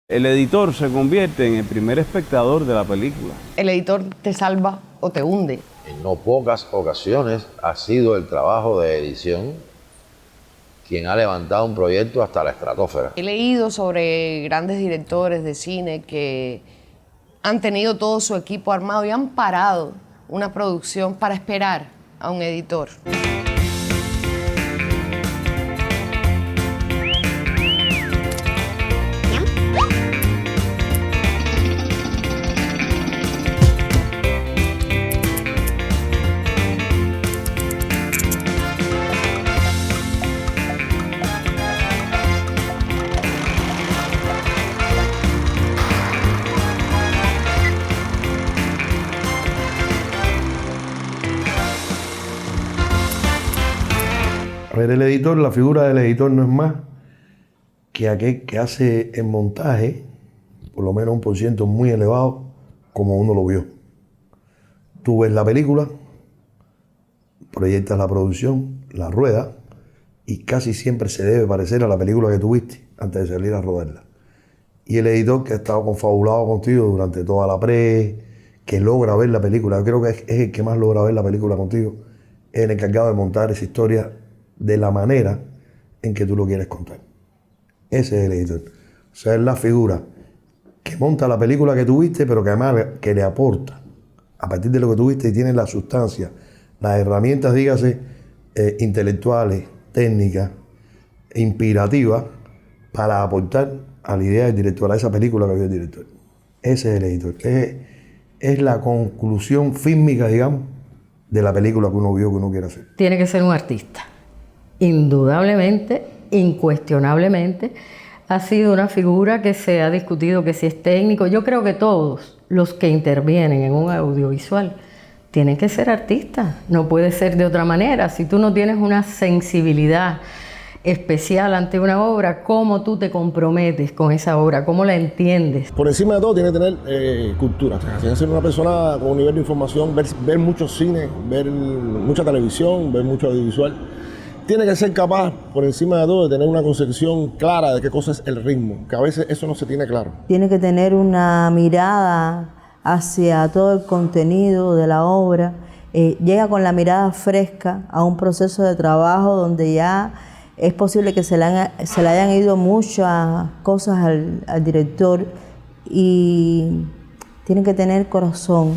El editor se convierte en el primer espectador de la película. El editor te salva o te hunde. En no pocas ocasiones ha sido el trabajo de edición quien ha levantado un proyecto hasta la estratosfera. He leído sobre grandes directores de cine que han tenido todo su equipo armado y han parado una producción para esperar a un editor. A ver, el editor, la figura del editor no es más que aquel que hace el montaje, por lo menos un % muy elevado, como uno lo vio. Tú ves la película, proyectas la producción, la ruedas, y casi siempre se debe parecer a la película que tuviste antes de salir a rodarla. Y el editor que ha estado confabulado contigo durante toda la que logra ver la película, yo creo que es el que más logra ver la película contigo, es el encargado de montar esa historia de la manera en que tú lo quieres contar. Ese es el editor. O sea, es la figura que monta la película que tuviste, pero que además que le aporta, a partir de lo que tuviste, y tiene la sustancia, las herramientas, dígase, intelectuales, técnicas, inspirativas, para aportar a la idea del director, a esa película que vio el director. Ese es el editor. Es la conclusión fílmica, digamos, de la película que uno vio, que uno quiere hacer. Tiene que ser un artista. Indudablemente, incuestionablemente, ha sido una figura que se ha discutido que si es técnico. Yo creo que todos los que intervienen en un audiovisual tienen que ser artistas. No puede ser de otra manera. Si tú no tienes una sensibilidad especial ante una obra, ¿cómo tú te comprometes con esa obra? ¿Cómo la entiendes? Por encima de todo tiene que tener cultura. O sea, tiene que ser una persona con un nivel de información, ver mucho cine, ver mucha televisión, ver mucho audiovisual. Tiene que ser capaz, por encima de todo, de tener una concepción clara de qué cosa es el ritmo, que a veces eso no se tiene claro. Tiene que tener una mirada hacia todo el contenido de la obra. Llega con la mirada fresca a un proceso de trabajo donde ya es posible que se le hayan ido muchas cosas al director, y tiene que tener corazón.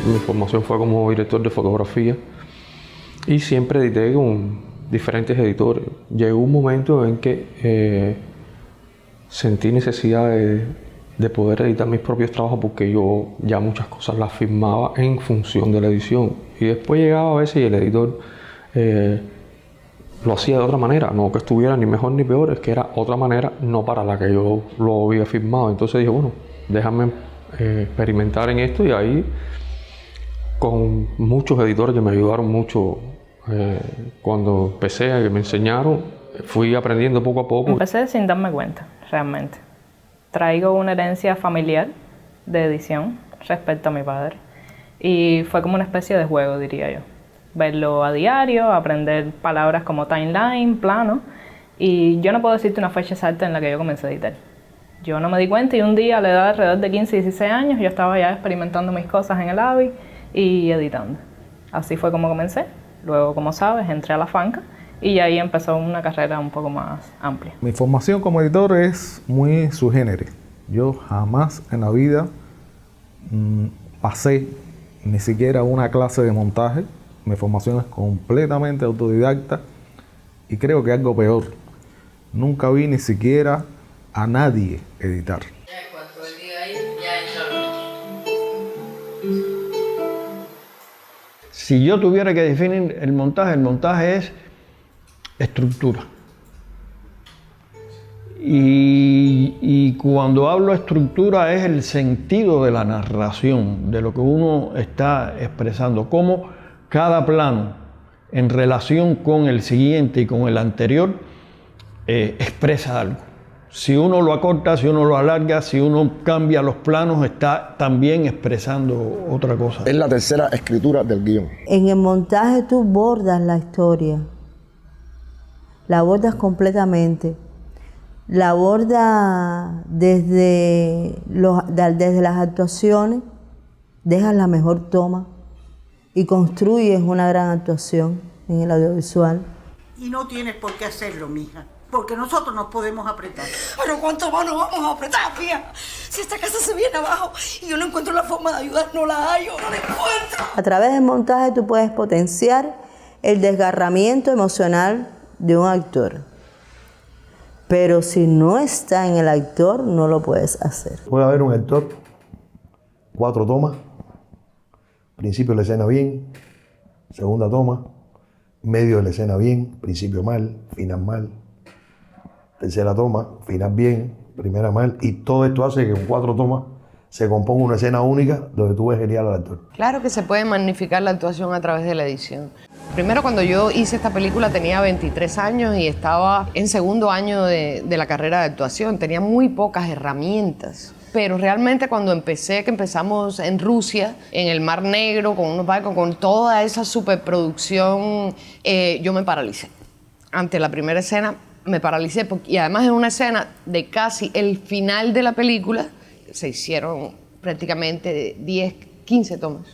Mi formación fue como director de fotografía y siempre edité con diferentes editores. Llegó un momento en que sentí necesidad de poder editar mis propios trabajos, porque yo ya muchas cosas las firmaba en función de la edición. Y después llegaba a veces y el editor lo hacía de otra manera, no que estuviera ni mejor ni peor, es que era otra manera, no para la que yo lo había firmado. Entonces dije, bueno, déjame experimentar en esto, y ahí con muchos editores que me ayudaron mucho cuando empecé, que me enseñaron, fui aprendiendo poco a poco. Empecé sin darme cuenta, realmente. Traigo una herencia familiar de edición respecto a mi padre, y fue como una especie de juego, diría yo. Verlo a diario, aprender palabras como timeline, plano, y yo no puedo decirte una fecha exacta en la que yo comencé a editar. Yo no me di cuenta, y un día a la edad de alrededor de 15, 16 años yo estaba ya experimentando mis cosas en el AVI y editando. Así fue como comencé. Luego, como sabes, entré a la Fanca y ahí empezó una carrera un poco más amplia. Mi formación como editor es muy sui generis. Yo jamás en la vida pasé ni siquiera una clase de montaje. Mi formación es completamente autodidacta, y creo que algo peor, nunca vi ni siquiera a nadie editar. Si yo tuviera que definir el montaje es estructura. Y cuando hablo de estructura es el sentido de la narración, de lo que uno está expresando, cómo cada plano en relación con el siguiente y con el anterior expresa algo. Si uno lo acorta, si uno lo alarga, si uno cambia los planos, está también expresando otra cosa. Es la tercera escritura del guión. En el montaje tú bordas la historia, la bordas completamente, la bordas desde las actuaciones, dejas la mejor toma y construyes una gran actuación en el audiovisual. Y no tienes por qué hacerlo, mija, porque nosotros nos podemos apretar. Pero ¿cuánto más nos vamos a apretar, fía? Si esta casa se viene abajo y yo no encuentro la forma de ayudar, no la hallo, no la encuentro. A través del montaje tú puedes potenciar el desgarramiento emocional de un actor. Pero si no está en el actor, no lo puedes hacer. Puede haber un actor, 4 tomas, principio de la escena bien, segunda toma, medio de la escena bien, principio mal, final mal, tercera toma, final bien, primera mal, y todo esto hace que con 4 tomas se componga una escena única donde tú ves genial al actor. Claro que se puede magnificar la actuación a través de la edición. Primero, cuando yo hice esta película tenía 23 años y estaba en segundo año de la carrera de actuación. Tenía muy pocas herramientas. Pero realmente cuando empezamos en Rusia, en el Mar Negro, con unos barcos, con toda esa superproducción, yo me paralicé. Ante la primera escena me paralicé, y además es una escena de casi el final de la película. Se hicieron prácticamente 10, 15 tomas,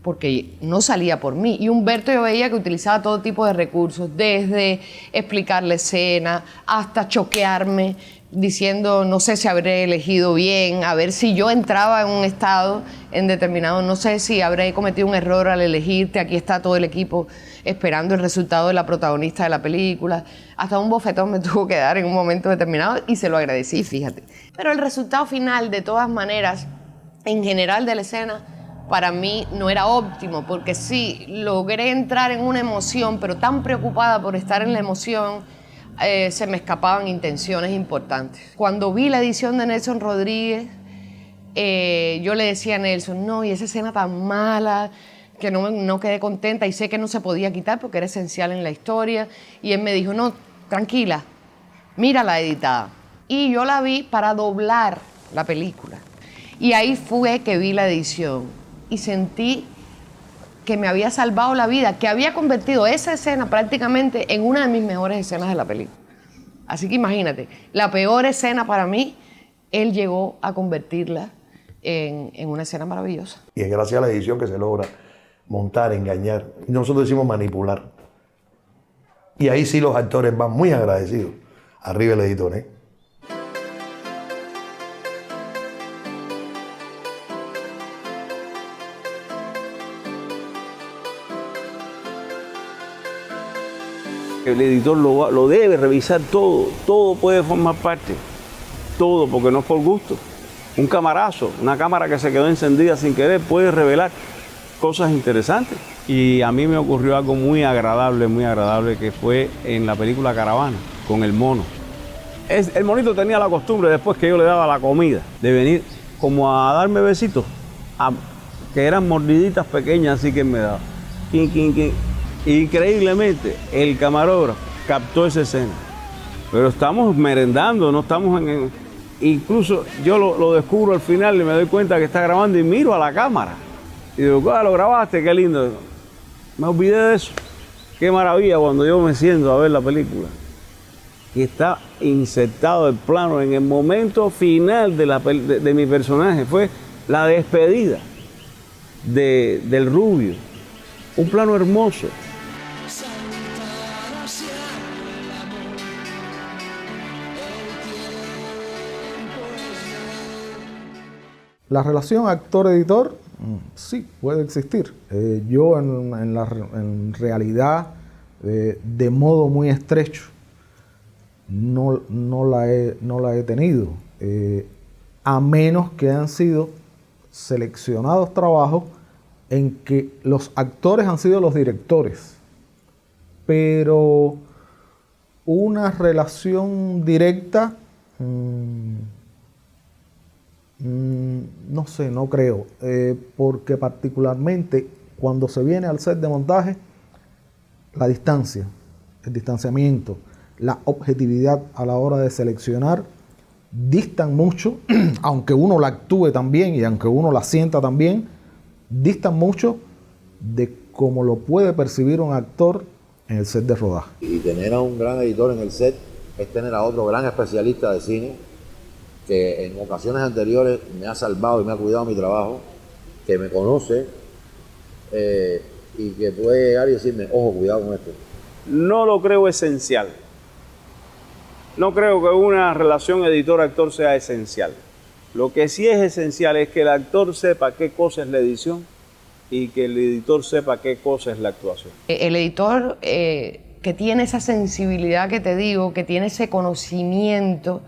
porque no salía por mí. Y Humberto, yo veía que utilizaba todo tipo de recursos, desde explicar la escena hasta choquearme, diciendo no sé si habré elegido bien, a ver si yo entraba en un estado en determinado, no sé si habré cometido un error al elegirte, aquí está todo el equipo esperando el resultado de la protagonista de la película. Hasta un bofetón me tuvo que dar en un momento determinado y se lo agradecí, fíjate. Pero el resultado final, de todas maneras, en general de la escena, para mí no era óptimo, porque sí, logré entrar en una emoción, pero tan preocupada por estar en la emoción, se me escapaban intenciones importantes. Cuando vi la edición de Nelson Rodríguez, yo le decía a Nelson, no, y esa escena tan mala, que no quedé contenta y sé que no se podía quitar porque era esencial en la historia. Y él me dijo, no, tranquila, mírala editada. Y yo la vi para doblar la película. Y ahí fue que vi la edición y sentí que me había salvado la vida, que había convertido esa escena prácticamente en una de mis mejores escenas de la película. Así que imagínate, la peor escena para mí, él llegó a convertirla en una escena maravillosa. Y es gracias a la edición que se logra montar, engañar. Y nosotros decimos manipular. Y ahí sí los actores van muy agradecidos. Arriba el editor, ¿eh? El editor lo debe revisar todo puede formar parte, todo, porque no es por gusto. Un camarazo, una cámara que se quedó encendida sin querer puede revelar cosas interesantes. Y a mí me ocurrió algo muy agradable, que fue en la película Caravana, con el mono. El monito tenía la costumbre, después que yo le daba la comida, de venir como a darme besitos, que eran mordiditas pequeñas, así que él me daba. Quin, quin, quin. Increíblemente, el camarógrafo captó esa escena. Pero estamos merendando, no estamos en... Incluso yo lo descubro al final y me doy cuenta que está grabando y miro a la cámara. Y digo, lo grabaste, qué lindo. Me olvidé de eso. Qué maravilla cuando yo me siento a ver la película. Que está insertado el plano en el momento final de mi personaje. Fue la despedida del rubio. Un plano hermoso. La relación actor-editor sí puede existir. Yo en realidad, de modo muy estrecho, no la he tenido, a menos que han sido seleccionados trabajos en que los actores han sido los directores, pero una relación directa, no sé, no creo, porque particularmente cuando se viene al set de montaje, la distancia, el distanciamiento, la objetividad a la hora de seleccionar, distan mucho, aunque uno la actúe también y aunque uno la sienta también, distan mucho de cómo lo puede percibir un actor en el set de rodaje. Y tener a un gran editor en el set es tener a otro gran especialista de cine que en ocasiones anteriores me ha salvado y me ha cuidado mi trabajo, que me conoce y que puede llegar y decirme, ojo, cuidado con esto. No lo creo esencial. No creo que una relación editor-actor sea esencial. Lo que sí es esencial es que el actor sepa qué cosa es la edición y que el editor sepa qué cosa es la actuación. El editor que tiene esa sensibilidad que te digo, que tiene ese conocimiento,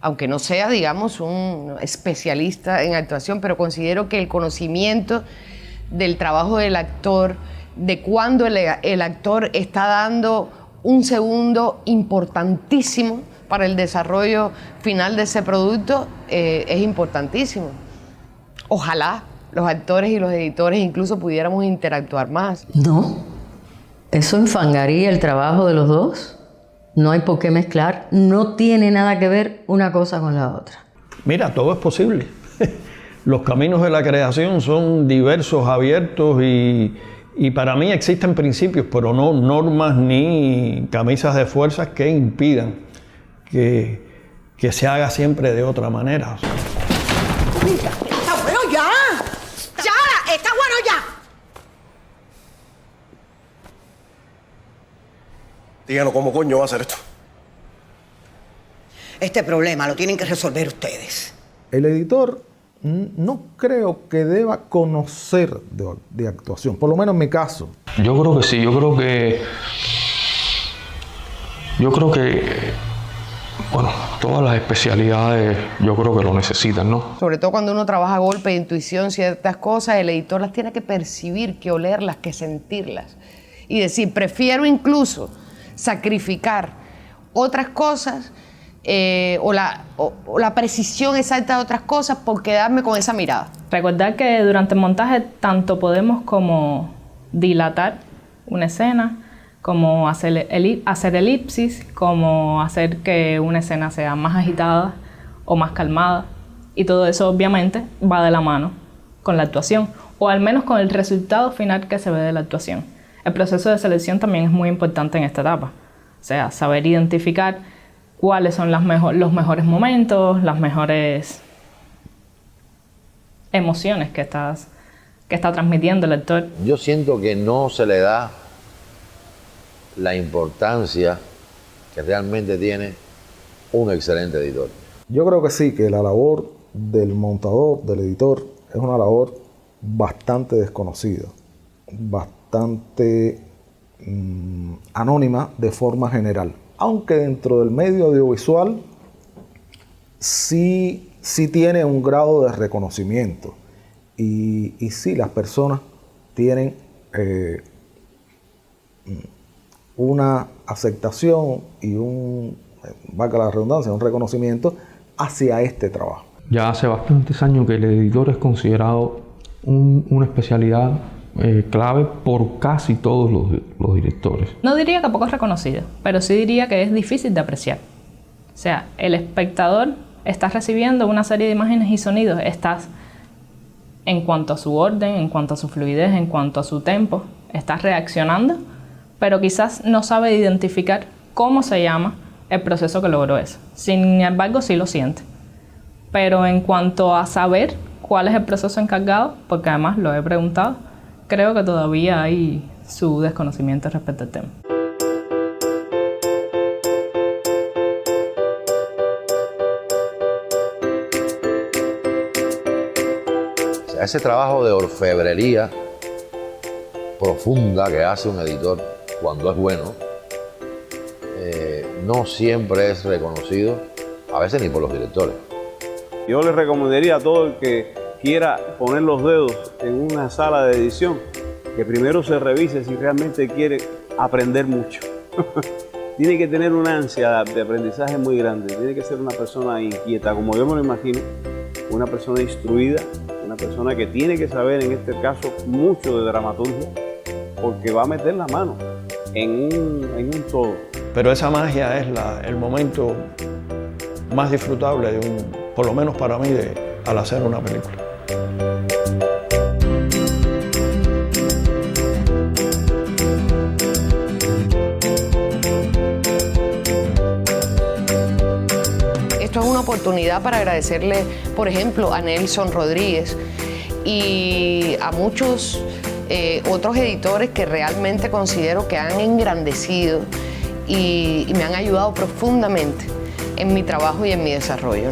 aunque no sea, digamos, un especialista en actuación, pero considero que el conocimiento del trabajo del actor, de cuando el actor está dando un segundo importantísimo para el desarrollo final de ese producto, es importantísimo. Ojalá los actores y los editores incluso pudiéramos interactuar más. No, eso enfangaría el trabajo de los dos. No hay por qué mezclar, no tiene nada que ver una cosa con la otra. Mira, todo es posible. Los caminos de la creación son diversos, abiertos y para mí existen principios, pero no normas ni camisas de fuerzas que impidan que se haga siempre de otra manera. Mira, está bueno ya. Ya, está bueno ya. Díganos cómo coño va a hacer esto. Este problema lo tienen que resolver ustedes. El editor no creo que deba conocer de actuación, por lo menos en mi caso. Yo creo que sí, yo creo que bueno, todas las especialidades yo creo que lo necesitan, ¿no? Sobre todo cuando uno trabaja a golpe de intuición, ciertas cosas, el editor las tiene que percibir, que olerlas, que sentirlas. Y decir, prefiero incluso sacrificar otras cosas o la precisión exacta de otras cosas por quedarme con esa mirada. Recordar que durante el montaje tanto podemos como dilatar una escena, como hacer elipsis, como hacer que una escena sea más agitada o más calmada. Y todo eso obviamente va de la mano con la actuación, o al menos con el resultado final que se ve de la actuación. El proceso de selección también es muy importante en esta etapa. O sea, saber identificar cuáles son los mejores momentos, las mejores emociones que está transmitiendo el actor. Yo siento que no se le da la importancia que realmente tiene un excelente editor. Yo creo que sí, que la labor del montador, del editor, es una labor bastante desconocida, bastante anónima de forma general. Aunque dentro del medio audiovisual sí tiene un grado de reconocimiento. Y sí, las personas tienen una aceptación y valga la redundancia, un reconocimiento hacia este trabajo. Ya hace bastantes años que el editor es considerado una especialidad clave por casi todos los directores. No diría que poco reconocido, pero sí diría que es difícil de apreciar. O sea, el espectador está recibiendo una serie de imágenes y sonidos, estás en cuanto a su orden, en cuanto a su fluidez, en cuanto a su tempo, estás reaccionando, pero quizás no sabe identificar cómo se llama el proceso que logró eso. Sin embargo, sí lo siente. Pero en cuanto a saber cuál es el proceso encargado, porque además lo he preguntado, creo que todavía hay su desconocimiento respecto al tema. O sea, ese trabajo de orfebrería profunda que hace un editor cuando es bueno, no siempre es reconocido, a veces ni por los directores. Yo le recomendaría a todo el que quiera poner los dedos en una sala de edición, que primero se revise si realmente quiere aprender mucho. Tiene que tener una ansia de aprendizaje muy grande, tiene que ser una persona inquieta, como yo me lo imagino, una persona instruida, una persona que tiene que saber, en este caso, mucho de dramaturgia, porque va a meter la mano en un todo. pero esa magia es el momento más disfrutable por lo menos para mí, al hacer una película. Esto es una oportunidad para agradecerle, por ejemplo, a Nelson Rodríguez y a muchos otros editores que realmente considero que han engrandecido y me han ayudado profundamente en mi trabajo y en mi desarrollo.